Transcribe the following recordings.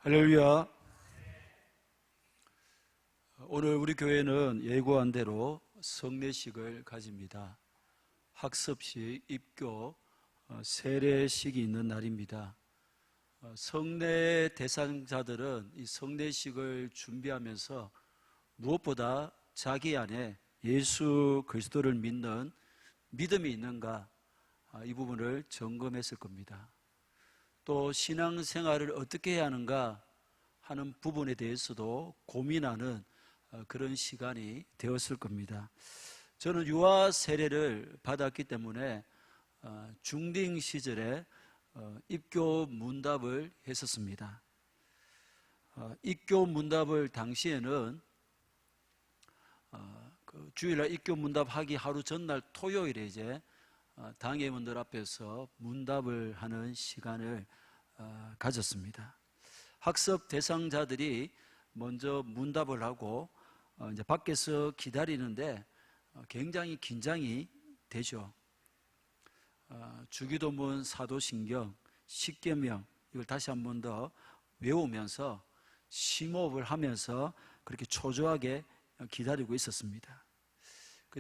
할렐루야. 오늘 우리 교회는 예고한 대로 성례식을 가집니다. 학습식, 입교, 세례식이 있는 날입니다. 성례 대상자들은 이 성례식을 준비하면서 무엇보다 자기 안에 예수 그리스도를 믿는 믿음이 있는가, 이 부분을 점검했을 겁니다. 또 신앙생활을 어떻게 해야 하는가 하는 부분에 대해서도 고민하는 그런 시간이 되었을 겁니다. 저는 유아 세례를 받았기 때문에 중딩 시절에 입교 문답을 했었습니다. 입교 문답을 당시에는 주일날 입교 문답하기 하루 전날 토요일에 이제 당회원들 앞에서 문답을 하는 시간을 가졌습니다. 학습 대상자들이 먼저 문답을 하고 이제 밖에서 기다리는데 굉장히 긴장이 되죠. 주기도문, 사도신경, 십계명 이걸 다시 한 번 더 외우면서 심호흡을 하면서 그렇게 초조하게 기다리고 있었습니다.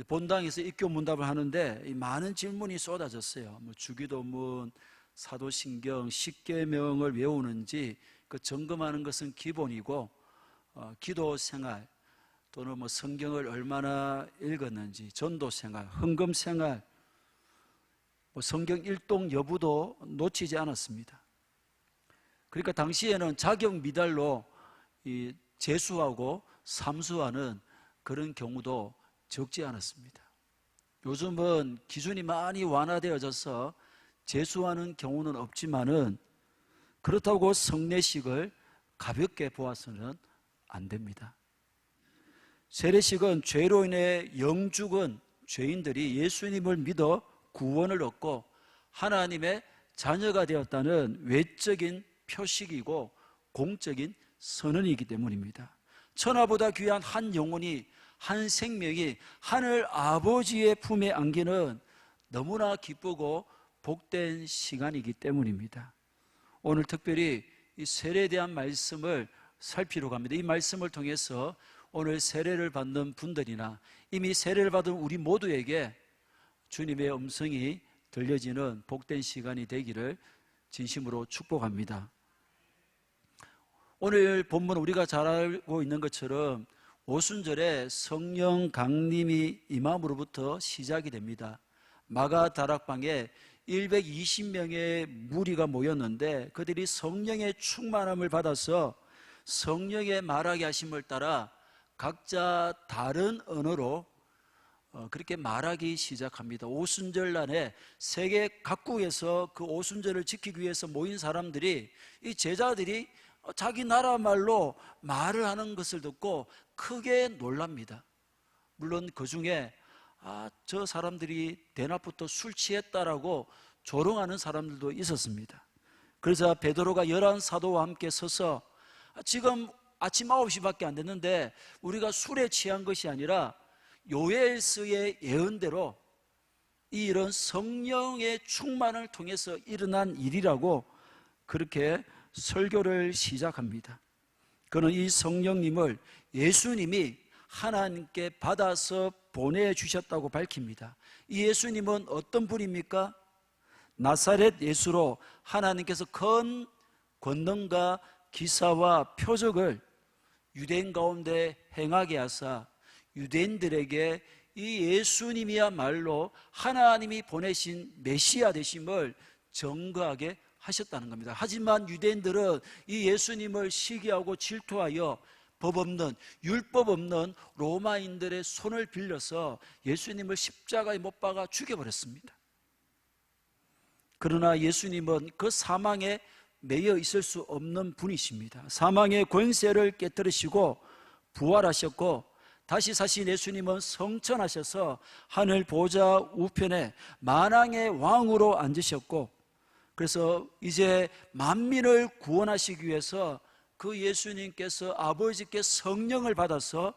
본당에서 입교 문답을 하는데 많은 질문이 쏟아졌어요. 주기도문, 사도신경, 십계명을 외우는지 그 점검하는 것은 기본이고, 기도 생활 또는 성경을 얼마나 읽었는지, 전도 생활, 헌금 생활, 성경 일독 여부도 놓치지 않았습니다. 그러니까 당시에는 자격 미달로 재수하고 삼수하는 그런 경우도 적지 않았습니다. 요즘은 기준이 많이 완화되어져서 재수하는 경우는 없지만은 그렇다고 성례식을 가볍게 보아서는 안 됩니다. 세례식은 죄로 인해 영죽은 죄인들이 예수님을 믿어 구원을 얻고 하나님의 자녀가 되었다는 외적인 표식이고 공적인 선언이기 때문입니다. 천하보다 귀한 한 영혼이, 한 생명이 하늘 아버지의 품에 안기는 너무나 기쁘고 복된 시간이기 때문입니다. 오늘 특별히 이 세례에 대한 말씀을 살피려고 합니다. 이 말씀을 통해서 오늘 세례를 받는 분들이나 이미 세례를 받은 우리 모두에게 주님의 음성이 들려지는 복된 시간이 되기를 진심으로 축복합니다. 오늘 본문 우리가 잘 알고 있는 것처럼 오순절에 성령 강림이 임함으로부터 시작이 됩니다. 마가 다락방에 120명의 무리가 모였는데 그들이 성령의 충만함을 받아서 성령의 말하게 하심을 따라 각자 다른 언어로 그렇게 말하기 시작합니다. 오순절날에 세계 각국에서 그 오순절을 지키기 위해서 모인 사람들이, 이 제자들이 자기 나라 말로 말을 하는 것을 듣고 크게 놀랍니다. 물론 그 중에 저 사람들이 대낮부터 술 취했다라고 조롱하는 사람들도 있었습니다. 그래서 베드로가 11사도와 함께 서서 지금 아침 9시밖에 안 됐는데 우리가 술에 취한 것이 아니라 요엘서의 예언대로 이런 성령의 충만을 통해서 일어난 일이라고 그렇게 설교를 시작합니다. 그는 이 성령님을 예수님이 하나님께 받아서 보내주셨다고 밝힙니다. 이 예수님은 어떤 분입니까? 나사렛 예수로 하나님께서 큰 권능과 기사와 표적을 유대인 가운데 행하게 하사 유대인들에게 이 예수님이야말로 하나님이 보내신 메시아 되심을 증거하게 하셨다는 겁니다. 하지만 유대인들은 이 예수님을 시기하고 질투하여 법 없는, 율법 없는 로마인들의 손을 빌려서 예수님을 십자가에 못 박아 죽여버렸습니다. 그러나 예수님은 그 사망에 매여 있을 수 없는 분이십니다. 사망의 권세를 깨뜨리시고 부활하셨고 다시 사신 예수님은 성천하셔서 하늘 보좌 우편에 만왕의 왕으로 앉으셨고, 그래서 이제 만민을 구원하시기 위해서 그 예수님께서 아버지께 성령을 받아서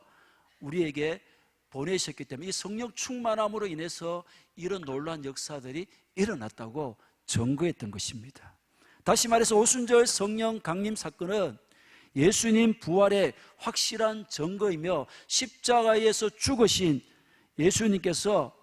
우리에게 보내셨기 때문에 이 성령 충만함으로 인해서 이런 놀라운 역사들이 일어났다고 증거했던 것입니다. 다시 말해서 오순절 성령 강림 사건은 예수님 부활의 확실한 증거이며 십자가에서 죽으신 예수님께서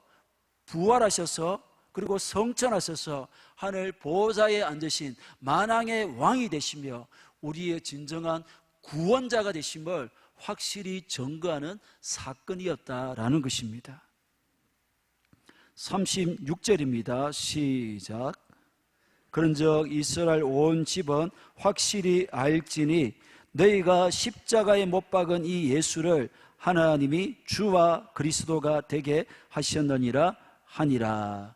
부활하셔서 그리고 성천하셔서 하늘 보좌에 앉으신 만왕의 왕이 되시며 우리의 진정한 구원자가 되심을 확실히 증거하는 사건이었다라는 것입니다. 36절입니다. 시작. 그런즉 이스라엘 온 집은 확실히 알지니 너희가 십자가에 못 박은 이 예수를 하나님이 주와 그리스도가 되게 하셨느니라 하니라.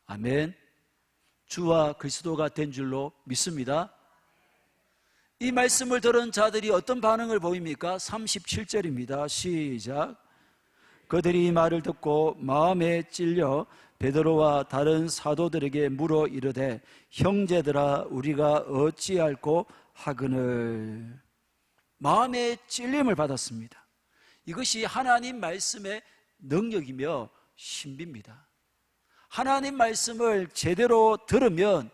아멘. 주와 그리스도가 된 줄로 믿습니다. 이 말씀을 들은 자들이 어떤 반응을 보입니까? 37절입니다. 시작. 그들이 이 말을 듣고 마음에 찔려 베드로와 다른 사도들에게 물어 이르되 형제들아 우리가 어찌할꼬 하거늘. 마음에 찔림을 받았습니다. 이것이 하나님 말씀의 능력이며 신비입니다. 하나님 말씀을 제대로 들으면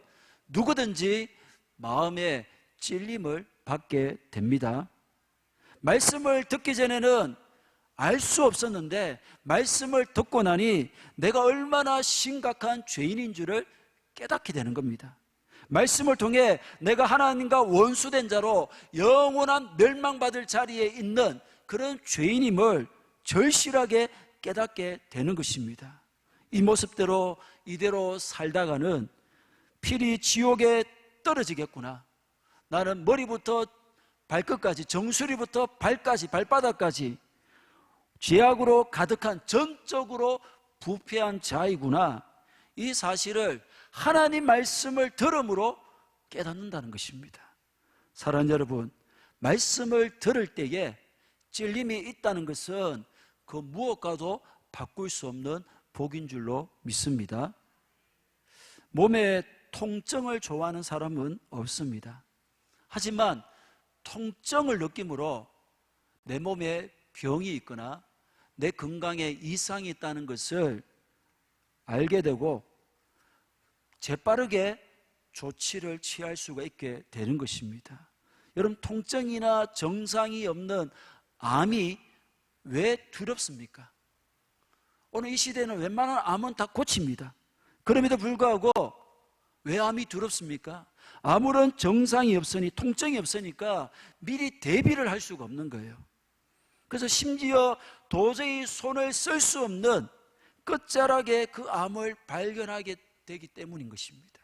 누구든지 마음에 찔림을 받게 됩니다. 말씀을 듣기 전에는 알 수 없었는데 말씀을 듣고 나니 내가 얼마나 심각한 죄인인 줄을 깨닫게 되는 겁니다. 말씀을 통해 내가 하나님과 원수된 자로 영원한 멸망받을 자리에 있는 그런 죄인임을 절실하게 깨닫게 되는 것입니다. 이 모습대로 이대로 살다가는 필히 지옥에 떨어지겠구나. 나는 머리부터 발끝까지, 정수리부터 발까지, 발바닥까지 죄악으로 가득한 전적으로 부패한 자이구나. 이 사실을 하나님 말씀을 들음으로 깨닫는다는 것입니다. 사랑하는 여러분, 말씀을 들을 때에 찔림이 있다는 것은 그 무엇과도 바꿀 수 없는 복인 줄로 믿습니다. 몸에 통증을 좋아하는 사람은 없습니다. 하지만 통증을 느낌으로 내 몸에 병이 있거나 내 건강에 이상이 있다는 것을 알게 되고 재빠르게 조치를 취할 수가 있게 되는 것입니다. 여러분, 통증이나 정상이 없는 암이 왜 두렵습니까? 오늘 이 시대는 웬만한 암은 다 고칩니다. 그럼에도 불구하고 왜 암이 두렵습니까? 아무런 정상이 없으니, 통증이 없으니까 미리 대비를 할 수가 없는 거예요. 그래서 심지어 도저히 손을 쓸 수 없는 끝자락에 그 암을 발견하게 되기 때문인 것입니다.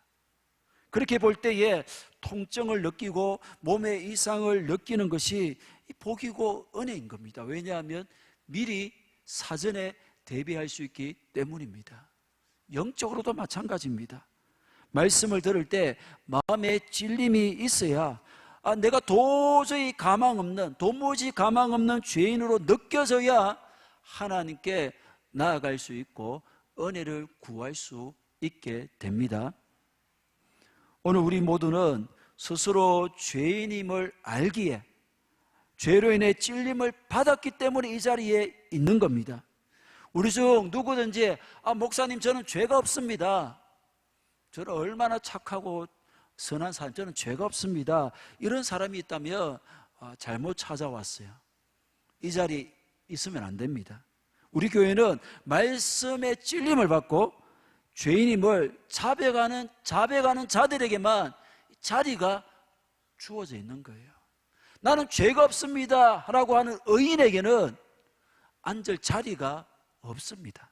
그렇게 볼 때에 통증을 느끼고 몸의 이상을 느끼는 것이 복이고 은혜인 겁니다. 왜냐하면 미리 사전에 대비할 수 있기 때문입니다. 영적으로도 마찬가지입니다. 말씀을 들을 때 마음에 찔림이 있어야 내가 도무지 가망 없는 죄인으로 느껴져야 하나님께 나아갈 수 있고 은혜를 구할 수 있게 됩니다. 오늘 우리 모두는 스스로 죄인임을 알기에 죄로 인해 찔림을 받았기 때문에 이 자리에 있는 겁니다. 우리 중 누구든지 목사님 저는 죄가 없습니다. 저는 얼마나 착하고 선한 사람, 저는 죄가 없습니다. 이런 사람이 있다면 잘못 찾아왔어요. 이 자리에 있으면 안 됩니다. 우리 교회는 말씀의 찔림을 받고 죄인임을 자백하는 자들에게만 자리가 주어져 있는 거예요. 나는 죄가 없습니다 라고 하는 의인에게는 앉을 자리가 없습니다.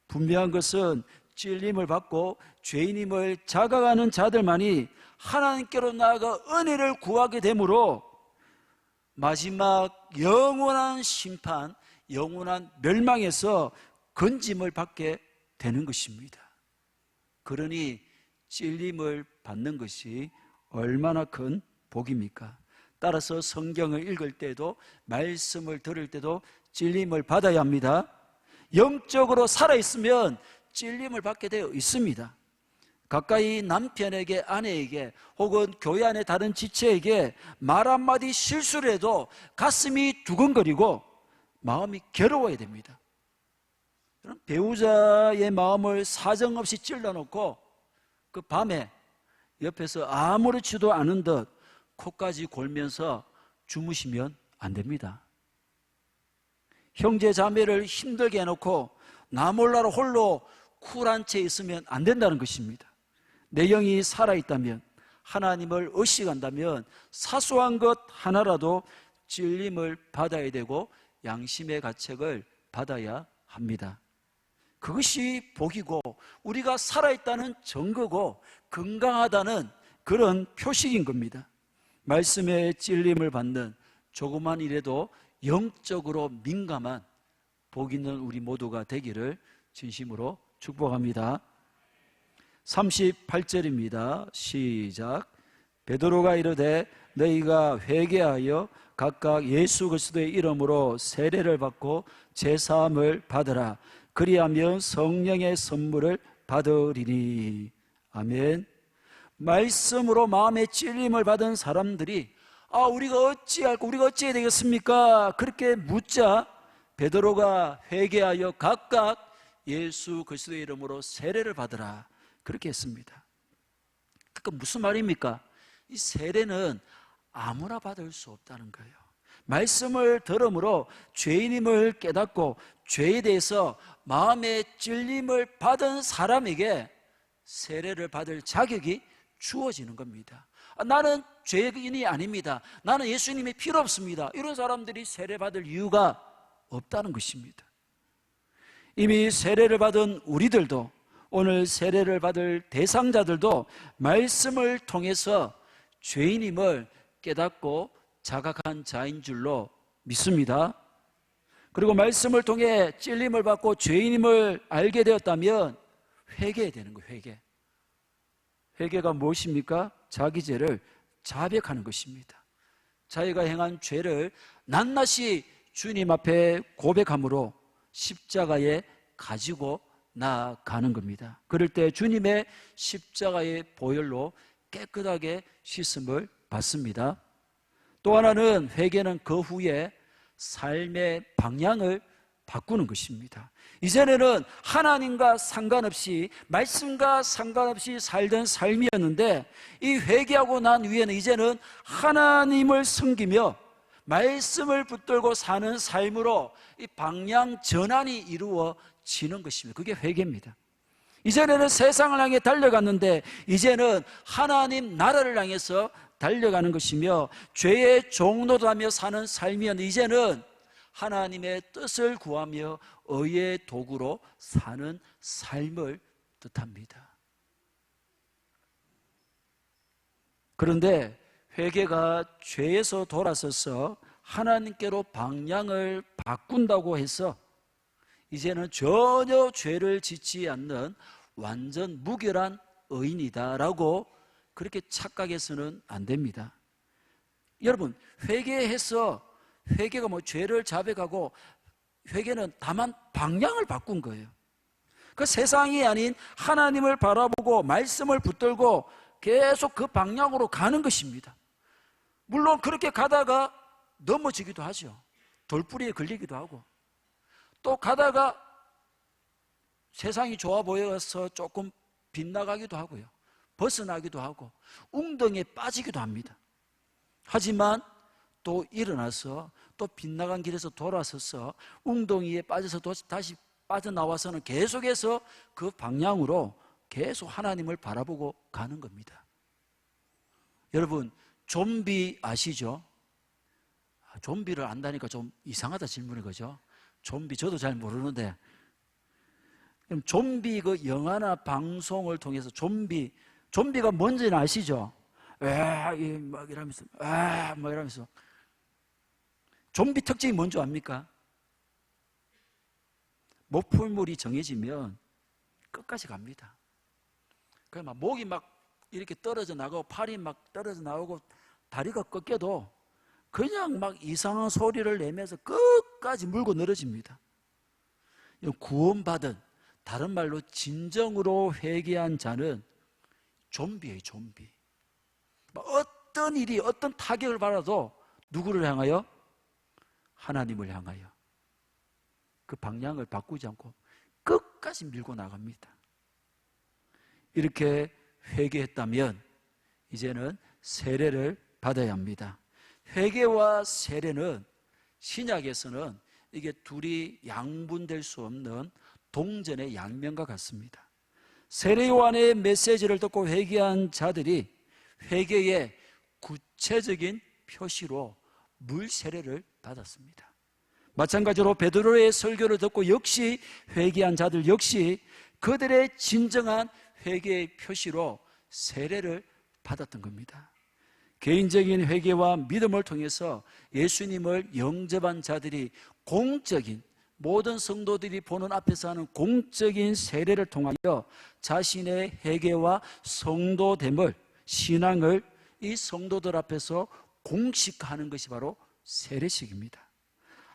분명한 것은 찔림을 받고 죄인임을 자각하는 자들만이 하나님께로 나아가 은혜를 구하게 되므로 마지막 영원한 심판, 영원한 멸망에서 건짐을 받게 되는 것입니다. 그러니 찔림을 받는 것이 얼마나 큰 복입니까? 따라서 성경을 읽을 때도 말씀을 들을 때도 찔림을 받아야 합니다. 영적으로 살아있으면 찔림을 받게 되어 있습니다. 가까이 남편에게, 아내에게 혹은 교회 안의 다른 지체에게 말 한마디 실수를 해도 가슴이 두근거리고 마음이 괴로워야 됩니다. 배우자의 마음을 사정없이 찔러놓고 그 밤에 옆에서 아무렇지도 않은 듯 코까지 골면서 주무시면 안 됩니다. 형제 자매를 힘들게 해놓고 나 몰라라 홀로 쿨한 채 있으면 안 된다는 것입니다. 내 영이 살아있다면, 하나님을 의식한다면 사소한 것 하나라도 찔림을 받아야 되고 양심의 가책을 받아야 합니다. 그것이 복이고 우리가 살아있다는 증거고 건강하다는 그런 표식인 겁니다. 말씀에 찔림을 받는 조그만 일에도 영적으로 민감한 복 있는 우리 모두가 되기를 진심으로 축복합니다. 38절입니다. 시작. 베드로가 이르되 너희가 회개하여 각각 예수 그리스도의 이름으로 세례를 받고 제사함을 받으라. 그리하면 성령의 선물을 받으리니. 아멘. 말씀으로 마음의 찔림을 받은 사람들이 우리가 어찌할까, 우리가 어찌해야 되겠습니까? 그렇게 묻자 베드로가 회개하여 각각 예수 그리스도의 이름으로 세례를 받으라, 그렇게 했습니다. 그러니까 무슨 말입니까? 이 세례는 아무나 받을 수 없다는 거예요. 말씀을 들음으로 죄인임을 깨닫고 죄에 대해서 마음의 찔림을 받은 사람에게 세례를 받을 자격이 주어지는 겁니다. 나는 죄인이 아닙니다. 나는 예수님이 필요 없습니다. 이런 사람들이 세례 받을 이유가 없다는 것입니다. 이미 세례를 받은 우리들도, 오늘 세례를 받을 대상자들도 말씀을 통해서 죄인임을 깨닫고 자각한 자인 줄로 믿습니다. 그리고 말씀을 통해 찔림을 받고 죄인임을 알게 되었다면 회개해야 되는 거예요. 회개가 무엇입니까? 자기 죄를 자백하는 것입니다. 자기가 행한 죄를 낱낱이 주님 앞에 고백함으로 십자가에 가지고 나아가는 겁니다. 그럴 때 주님의 십자가의 보혈로 깨끗하게 씻음을 받습니다. 또 하나는, 회개는 그 후에 삶의 방향을 바꾸는 것입니다. 이전에는 하나님과 상관없이, 말씀과 상관없이 살던 삶이었는데, 이 회개하고 난 후에는 이제는 하나님을 섬기며 말씀을 붙들고 사는 삶으로 이 방향 전환이 이루어지는 것입니다. 그게 회개입니다. 이전에는 세상을 향해 달려갔는데 이제는 하나님 나라를 향해서 달려가는 것이며, 죄의 종노릇하며 사는 삶이었는데 이제는 하나님의 뜻을 구하며 의의 도구로 사는 삶을 뜻합니다. 그런데 회개가 죄에서 돌아서서 하나님께로 방향을 바꾼다고 해서 이제는 전혀 죄를 짓지 않는 완전 무결한 의인이다라고 그렇게 착각해서는 안 됩니다. 여러분, 회개가 죄를 자백하고, 회개는 다만 방향을 바꾼 거예요. 그 세상이 아닌 하나님을 바라보고 말씀을 붙들고 계속 그 방향으로 가는 것입니다. 물론 그렇게 가다가 넘어지기도 하죠. 돌뿌리에 걸리기도 하고, 또 가다가 세상이 좋아 보여서 조금 빗나가기도 하고요, 벗어나기도 하고 웅덩이에 빠지기도 합니다. 하지만 또 일어나서 또 빗나간 길에서 돌아서서 웅덩이에 빠져서 다시 빠져나와서는 계속해서 그 방향으로 계속 하나님을 바라보고 가는 겁니다. 여러분, 좀비 아시죠? 좀비를 안다니까 좀 이상하다 질문인 거죠. 좀비 저도 잘 모르는데, 그럼 좀비 그 영화나 방송을 통해서 좀비가 뭔지는 아시죠? 막 이러면서 막 이러면서. 좀비 특징이 뭔지 압니까? 목표물이 정해지면 끝까지 갑니다. 그냥 막 목이 막 이렇게 떨어져 나가고 팔이 막 떨어져 나오고 다리가 꺾여도 그냥 막 이상한 소리를 내면서 끝까지 물고 늘어집니다. 구원받은, 다른 말로 진정으로 회개한 자는 좀비예요, 좀비. 어떤 일이, 어떤 타격을 받아도 누구를 향하여? 하나님을 향하여. 그 방향을 바꾸지 않고 끝까지 밀고 나갑니다. 이렇게 회개했다면 이제는 세례를 받아야 합니다. 회개와 세례는 신약에서는 이게 둘이 양분될 수 없는 동전의 양면과 같습니다. 세례 요한의 메시지를 듣고 회개한 자들이 회개의 구체적인 표시로 물 세례를 받았습니다. 마찬가지로 베드로의 설교를 듣고 역시 회개한 자들 역시 그들의 진정한 회개의 표시로 세례를 받았던 겁니다. 개인적인 회개와 믿음을 통해서 예수님을 영접한 자들이 공적인, 모든 성도들이 보는 앞에서 하는 공적인 세례를 통하여 자신의 회개와 성도됨을, 신앙을 이 성도들 앞에서 공식화하는 것이 바로 세례식입니다.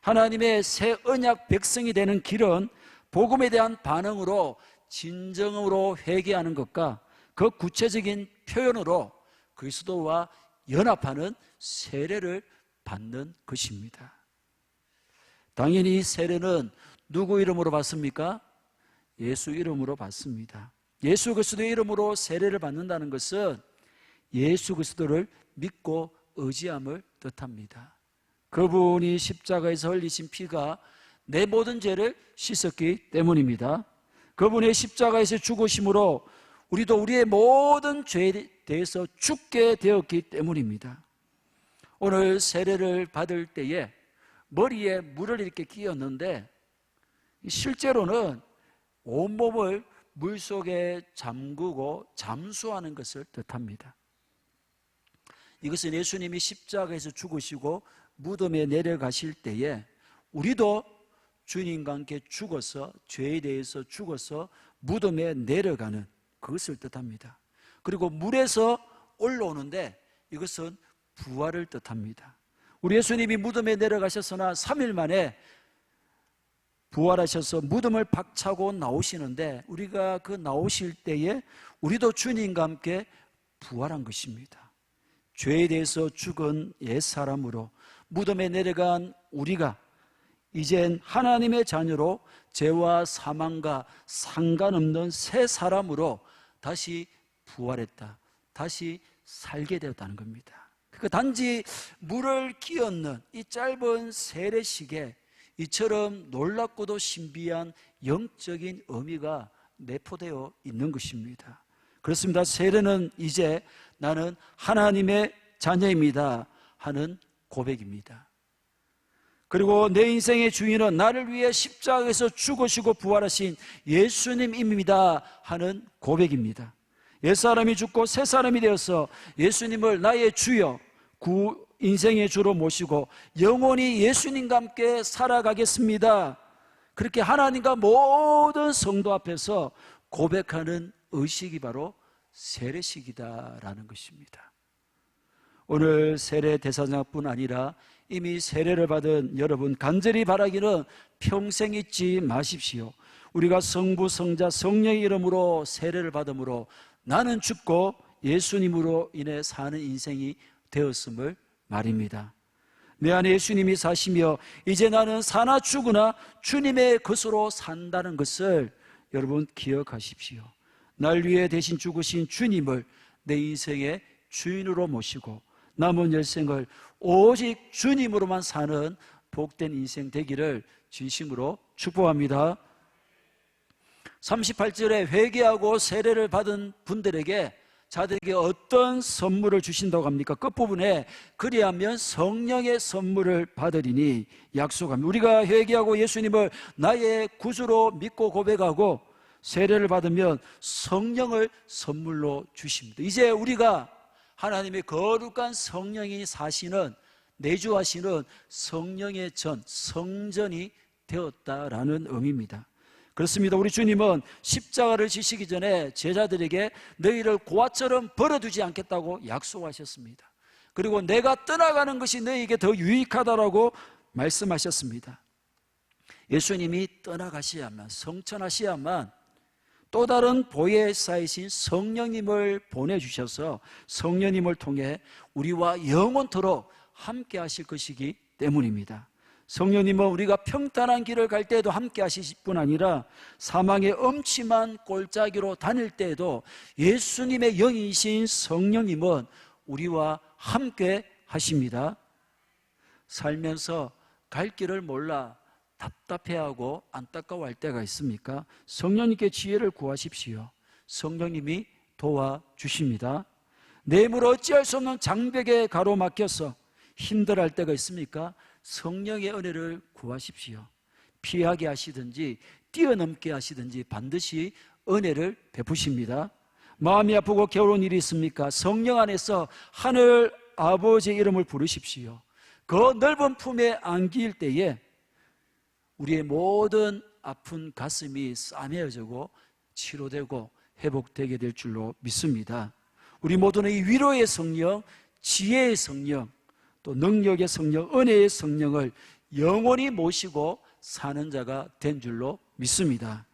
하나님의 새 언약 백성이 되는 길은 복음에 대한 반응으로 진정으로 회개하는 것과 그 구체적인 표현으로 그리스도와 연합하는 세례를 받는 것입니다. 당연히 세례는 누구 이름으로 받습니까? 예수 이름으로 받습니다. 예수 그리스도의 이름으로 세례를 받는다는 것은 예수 그리스도를 믿고 의지함을 뜻합니다. 그분이 십자가에서 흘리신 피가 내 모든 죄를 씻었기 때문입니다. 그분의 십자가에서 죽으심으로 우리도 우리의 모든 죄에 대해서 죽게 되었기 때문입니다. 오늘 세례를 받을 때에 머리에 물을 이렇게 끼얹는데 실제로는 온몸을 물속에 잠그고 잠수하는 것을 뜻합니다. 이것은 예수님이 십자가에서 죽으시고 무덤에 내려가실 때에 우리도 주님과 함께 죽어서 죄에 대해서 죽어서 무덤에 내려가는 그것을 뜻합니다. 그리고 물에서 올라오는데 이것은 부활을 뜻합니다. 우리 예수님이 무덤에 내려가셨으나 3일 만에 부활하셔서 무덤을 박차고 나오시는데 우리가 그 나오실 때에 우리도 주님과 함께 부활한 것입니다. 죄에 대해서 죽은 옛사람으로 무덤에 내려간 우리가 이젠 하나님의 자녀로 죄와 사망과 상관없는 새 사람으로 다시 부활했다, 다시 살게 되었다는 겁니다. 그러니까 단지 물을 끼얹는 이 짧은 세례식에 이처럼 놀랍고도 신비한 영적인 의미가 내포되어 있는 것입니다. 그렇습니다. 세례는 이제 나는 하나님의 자녀입니다 하는 고백입니다. 그리고 내 인생의 주인은 나를 위해 십자가에서 죽으시고 부활하신 예수님입니다 하는 고백입니다. 옛사람이 죽고 새사람이 되어서 예수님을 나의 주여, 인생의 주로 모시고 영원히 예수님과 함께 살아가겠습니다. 그렇게 하나님과 모든 성도 앞에서 고백하는 의식이 바로 세례식이다라는 것입니다. 오늘 세례 대상자뿐 아니라 이미 세례를 받은 여러분 간절히 바라기는 평생 잊지 마십시오. 우리가 성부, 성자, 성령의 이름으로 세례를 받음으로 나는 죽고 예수님으로 인해 사는 인생이 되었음을 말입니다. 내 안에 예수님이 사시며 이제 나는 사나 죽으나 주님의 것으로 산다는 것을 여러분 기억하십시오. 날 위해 대신 죽으신 주님을 내 인생의 주인으로 모시고 남은 열생을 오직 주님으로만 사는 복된 인생 되기를 진심으로 축복합니다. 38절에 회개하고 세례를 받은 분들에게 자들에게 어떤 선물을 주신다고 합니까? 끝부분에 그리하면 성령의 선물을 받으리니 약속합니다. 우리가 회개하고 예수님을 나의 구주로 믿고 고백하고 세례를 받으면 성령을 선물로 주십니다. 이제 우리가 하나님의 거룩한 성령이 사시는, 내주하시는 성령의 전, 성전이 되었다라는 의미입니다. 그렇습니다. 우리 주님은 십자가를 지시기 전에 제자들에게 너희를 고아처럼 버려두지 않겠다고 약속하셨습니다. 그리고 내가 떠나가는 것이 너희에게 더 유익하다라고 말씀하셨습니다. 예수님이 떠나가셔야만, 성천하셔야만 또 다른 보혜사이신 성령님을 보내주셔서 성령님을 통해 우리와 영원토록 함께 하실 것이기 때문입니다. 성령님은 우리가 평탄한 길을 갈 때에도 함께 하실 뿐 아니라 사망의 엄침한 골짜기로 다닐 때에도 예수님의 영이신 성령님은 우리와 함께 하십니다. 살면서 갈 길을 몰라 답답해하고 안타까워할 때가 있습니까? 성령님께 지혜를 구하십시오. 성령님이 도와주십니다. 뇌물 어찌할 수 없는 장벽에 가로막혀서 힘들어할 때가 있습니까? 성령의 은혜를 구하십시오. 피하게 하시든지 뛰어넘게 하시든지 반드시 은혜를 베푸십니다. 마음이 아프고 괴로운 일이 있습니까? 성령 안에서 하늘 아버지의 이름을 부르십시오. 그 넓은 품에 안길 때에 우리의 모든 아픈 가슴이 싸매어지고 치료되고 회복되게 될 줄로 믿습니다. 우리 모두는 이 위로의 성령, 지혜의 성령, 또 능력의 성령, 은혜의 성령을 영원히 모시고 사는 자가 된 줄로 믿습니다.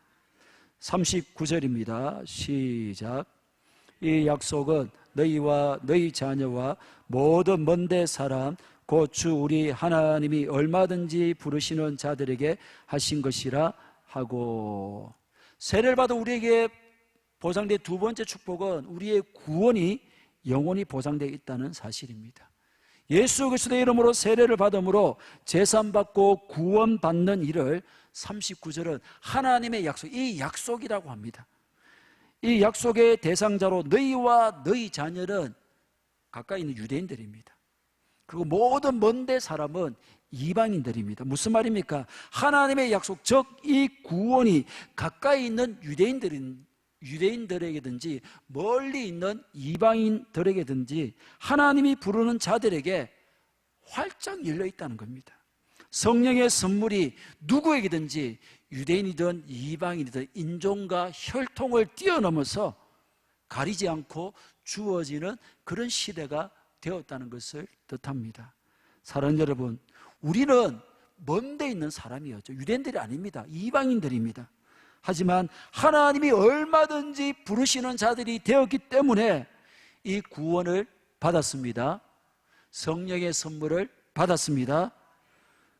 39절입니다. 시작. 이 약속은 너희와 너희 자녀와 모든 먼데 사람 곧 주 우리 하나님이 얼마든지 부르시는 자들에게 하신 것이라 하고, 세례를 받은 우리에게 보장된 두 번째 축복은 우리의 구원이 영원히 보장되어 있다는 사실입니다. 예수 그리스도의 이름으로 세례를 받음으로 제산받고 구원받는 일을 39절은 하나님의 약속, 이 약속이라고 합니다. 이 약속의 대상자로 너희와 너희 자녀는 가까이 있는 유대인들입니다. 그리고 모든 먼데 사람은 이방인들입니다. 무슨 말입니까? 하나님의 약속, 즉 이 구원이 가까이 있는 유대인들에게든지 멀리 있는 이방인들에게든지 하나님이 부르는 자들에게 활짝 열려 있다는 겁니다. 성령의 선물이 누구에게든지 유대인이든 이방인이든 인종과 혈통을 뛰어넘어서 가리지 않고 주어지는 그런 시대가 되었다는 것을 뜻합니다. 사랑하는 여러분, 우리는 먼데 있는 사람이었죠. 유대인들이 아닙니다. 이방인들입니다. 하지만 하나님이 얼마든지 부르시는 자들이 되었기 때문에 이 구원을 받았습니다. 성령의 선물을 받았습니다.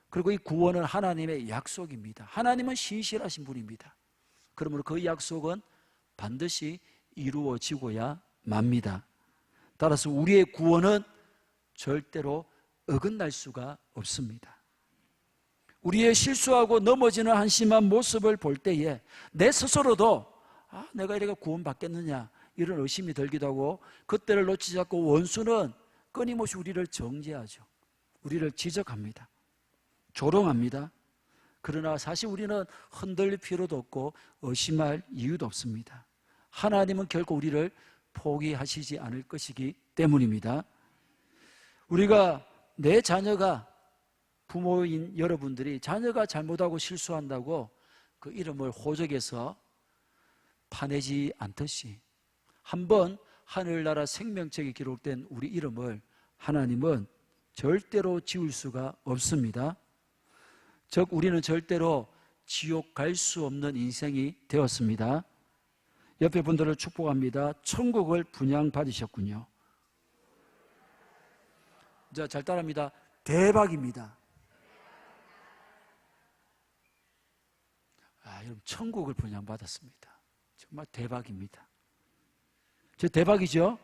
그리고 이 구원은 하나님의 약속입니다. 하나님은 신실하신 분입니다. 그러므로 그 약속은 반드시 이루어지고야 맙니다. 따라서 우리의 구원은 절대로 어긋날 수가 없습니다. 우리의 실수하고 넘어지는 한심한 모습을 볼 때에 내 스스로도 내가 이렇게 구원받겠느냐 이런 의심이 들기도 하고, 그때를 놓치지 않고 원수는 끊임없이 우리를 정죄하죠. 우리를 지적합니다. 조롱합니다. 그러나 사실 우리는 흔들릴 필요도 없고 의심할 이유도 없습니다. 하나님은 결코 우리를 포기하시지 않을 것이기 때문입니다. 우리가 내 자녀가, 부모인 여러분들이 자녀가 잘못하고 실수한다고 그 이름을 호적에서 파내지 않듯이 한번 하늘나라 생명책에 기록된 우리 이름을 하나님은 절대로 지울 수가 없습니다. 즉 우리는 절대로 지옥 갈 수 없는 인생이 되었습니다. 옆에 분들을 축복합니다. 천국을 분양받으셨군요. 자, 잘 따라합니다. 대박입니다. 여러분, 천국을 분양받았습니다. 정말 대박입니다. 저 대박이죠?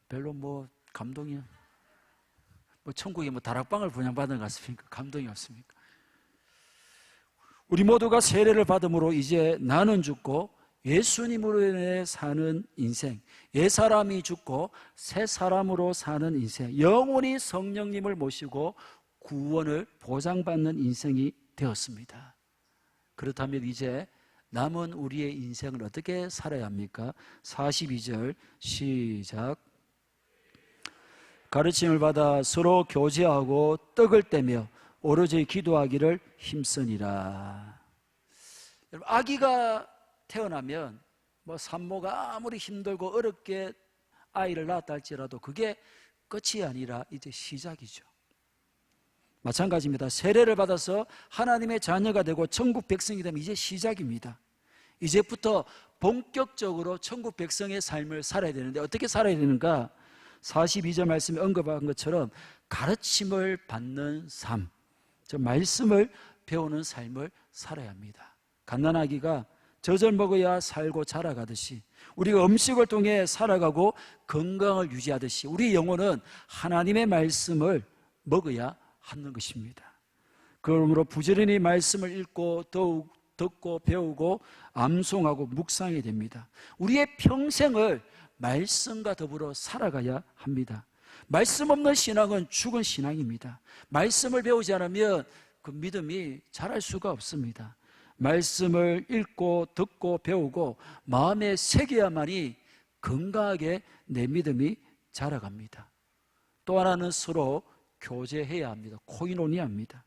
별로 감동이, 천국에 다락방을 분양받은 것 같습니까? 감동이 없습니까? 우리 모두가 세례를 받음으로 이제 나는 죽고 예수님으로 인해 사는 인생, 옛사람이 죽고 새 사람으로 사는 인생, 영원히 성령님을 모시고 구원을 보장받는 인생이 되었습니다. 그렇다면 이제 남은 우리의 인생을 어떻게 살아야 합니까? 42절 시작. 가르침을 받아 서로 교제하고 떡을 떼며 오로지 기도하기를 힘쓰니라. 여러분, 아기가 태어나면 산모가 아무리 힘들고 어렵게 아이를 낳았다 할지라도 그게 끝이 아니라 이제 시작이죠. 마찬가지입니다. 세례를 받아서 하나님의 자녀가 되고 천국 백성이 되면 이제 시작입니다. 이제부터 본격적으로 천국 백성의 삶을 살아야 되는데 어떻게 살아야 되는가? 42절 말씀에 언급한 것처럼 가르침을 받는 삶, 저 말씀을 배우는 삶을 살아야 합니다. 갓난아기가 젖을 먹어야 살고 자라가듯이, 우리가 음식을 통해 살아가고 건강을 유지하듯이 우리 영혼은 하나님의 말씀을 먹어야 하는 것입니다. 그러므로 부지런히 말씀을 읽고 더욱 듣고 배우고 암송하고 묵상해야 됩니다. 우리의 평생을 말씀과 더불어 살아가야 합니다. 말씀 없는 신앙은 죽은 신앙입니다. 말씀을 배우지 않으면 그 믿음이 자랄 수가 없습니다. 말씀을 읽고 듣고 배우고 마음에 새겨야만이 건강하게 내 믿음이 자라갑니다. 또 하나는 서로 교제해야 합니다. 코이노니아입니다.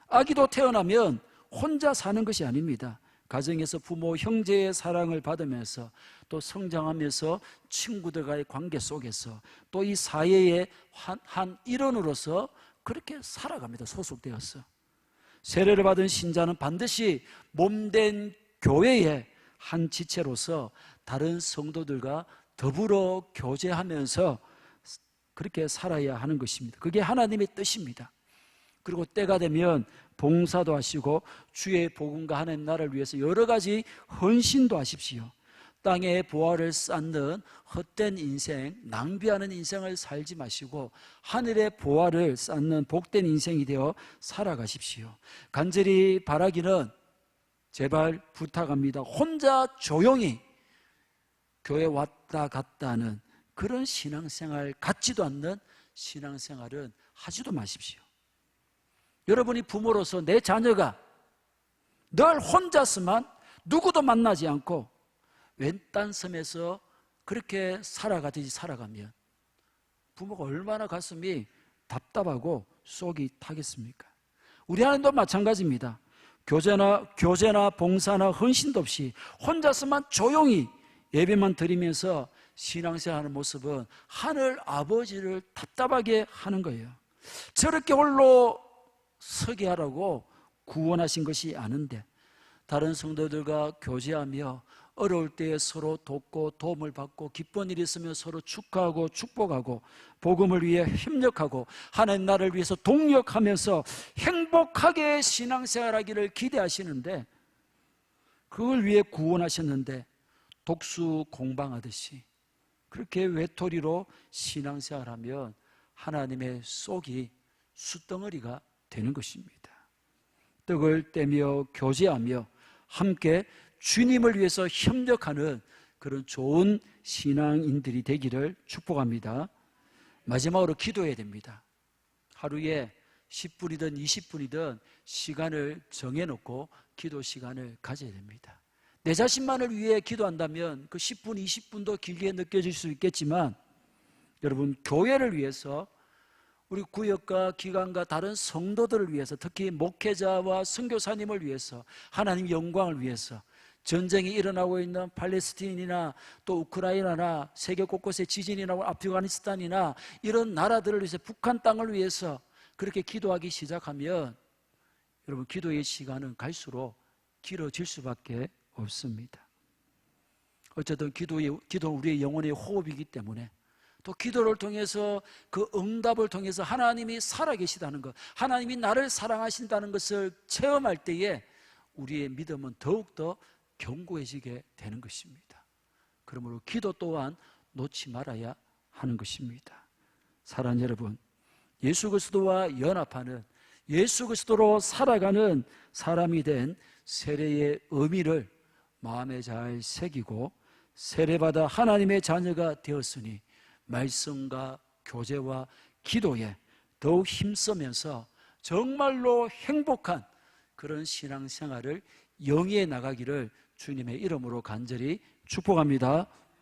아기도 태어나면 혼자 사는 것이 아닙니다. 가정에서 부모, 형제의 사랑을 받으면서 또 성장하면서 친구들과의 관계 속에서 또 이 사회의 한 일원으로서 그렇게 살아갑니다. 소속되어서. 세례를 받은 신자는 반드시 몸된 교회의 한 지체로서 다른 성도들과 더불어 교제하면서 그렇게 살아야 하는 것입니다. 그게 하나님의 뜻입니다. 그리고 때가 되면 봉사도 하시고 주의 복음과 하나님 나라를 위해서 여러 가지 헌신도 하십시오. 땅에 보화를 쌓는 헛된 인생, 낭비하는 인생을 살지 마시고 하늘의 보화를 쌓는 복된 인생이 되어 살아가십시오. 간절히 바라기는 제발 부탁합니다. 혼자 조용히 교회 왔다 갔다 하는 그런 신앙생활 같지도 않는 신앙생활은 하지도 마십시오. 여러분이 부모로서 내 자녀가 늘 혼자서만 누구도 만나지 않고 왼딴 섬에서 그렇게 살아가듯이 살아가면 부모가 얼마나 가슴이 답답하고 속이 타겠습니까? 우리 하나님도 마찬가지입니다. 교제나 봉사나 헌신도 없이 혼자서만 조용히 예배만 드리면서 신앙생활하는 모습은 하늘 아버지를 답답하게 하는 거예요. 저렇게 홀로 서게 하라고 구원하신 것이 아닌데 다른 성도들과 교제하며 어려울 때에 서로 돕고 도움을 받고 기쁜 일이 있으면 서로 축하하고 축복하고 복음을 위해 협력하고 하나님 나라를 위해서 동력하면서 행복하게 신앙생활하기를 기대하시는데 그걸 위해 구원하셨는데 독수 공방하듯이 그렇게 외톨이로 신앙생활하면 하나님의 속이 숯덩어리가 되는 것입니다. 떡을 떼며 교제하며 함께 주님을 위해서 협력하는 그런 좋은 신앙인들이 되기를 축복합니다. 마지막으로 기도해야 됩니다. 하루에 10분이든 20분이든 시간을 정해놓고 기도 시간을 가져야 됩니다. 내 자신만을 위해 기도한다면 그 10분, 20분도 길게 느껴질 수 있겠지만 여러분 교회를 위해서 우리 구역과 기관과 다른 성도들을 위해서 특히 목회자와 선교사님을 위해서 하나님 영광을 위해서 전쟁이 일어나고 있는 팔레스틴이나 또 우크라이나나 세계 곳곳에 지진이 나고 아프가니스탄이나 이런 나라들을 위해서 북한 땅을 위해서 그렇게 기도하기 시작하면 여러분 기도의 시간은 갈수록 길어질 수밖에 없습니다. 어쨌든 기도는 우리의 영혼의 호흡이기 때문에 또 기도를 통해서 그 응답을 통해서 하나님이 살아계시다는 것, 하나님이 나를 사랑하신다는 것을 체험할 때에 우리의 믿음은 더욱더 견고해지게 되는 것입니다. 그러므로 기도 또한 놓지 말아야 하는 것입니다. 사랑하는 여러분, 예수 그리스도와 연합하는 예수 그리스도로 살아가는 사람이 된 세례의 의미를 마음에 잘 새기고 세례받아 하나님의 자녀가 되었으니 말씀과 교제와 기도에 더욱 힘쓰면서 정말로 행복한 그런 신앙생활을 영위해 나가기를 주님의 이름으로 간절히 축복합니다.